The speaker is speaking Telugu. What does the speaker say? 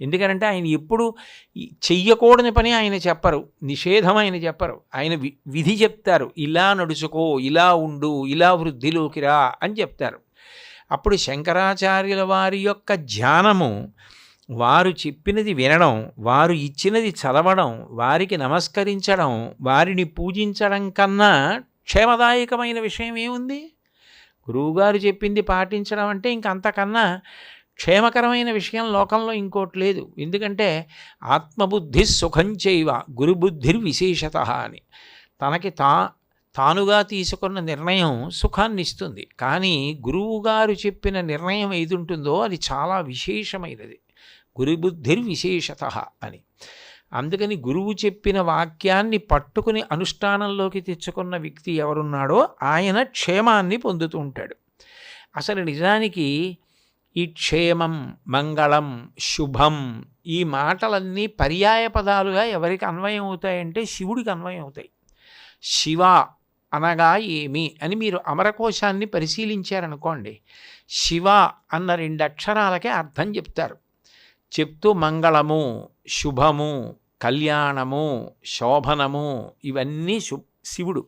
ఎందుకనంటే ఆయన ఎప్పుడు చెయ్యకూడని పని ఆయన చెప్పరు, నిషేధం ఆయన చెప్పరు, ఆయన విధి చెప్తారు. ఇలా నడుచుకో, ఇలా ఉండు, ఇలా వృద్ధిలోకి రా అని చెప్తారు. అప్పుడు శంకరాచార్యుల వారి యొక్క ధ్యానము వారు చెప్పినది వినడం, వారు ఇచ్చినది చదవడం, వారికి నమస్కరించడం, వారిని పూజించడం కన్నా క్షేమదాయకమైన విషయం ఏముంది? గురువుగారు చెప్పింది పాటించడం అంటే ఇంకంతకన్నా క్షేమకరమైన విషయం లోకంలో ఇంకోటి లేదు. ఎందుకంటే ఆత్మబుద్ధి సుఖం చేయవ గురుబుద్ధిర్విశేషత అని తనకి తానుగా తీసుకున్న నిర్ణయం సుఖాన్ని ఇస్తుంది. కానీ గురువుగారు చెప్పిన నిర్ణయం ఏది ఉంటుందో అది చాలా విశేషమైనది, గురుబుద్ధిర్విశేషత అని. అందుకని గురువు చెప్పిన వాక్యాన్ని పట్టుకుని అనుష్ఠానంలోకి తెచ్చుకున్న వ్యక్తి ఎవరున్నాడో ఆయన క్షేమాన్ని పొందుతూ ఉంటాడు. అసలు నిజానికి ఈ క్షేమం, మంగళం, శుభం ఈ మాటలన్నీ పర్యాయ పదాలుగా ఎవరికి అన్వయం అవుతాయంటే శివుడికి అన్వయం అవుతాయి. శివ అనగా ఏమి అని మీరు అమరకోశాన్ని పరిశీలించారనుకోండి, శివ అన్న 2 అక్షరాలకే అర్థం చెప్తారు. చెప్తూ మంగళము, శుభము, కళ్యాణము, శోభనము ఇవన్నీ శివుడు.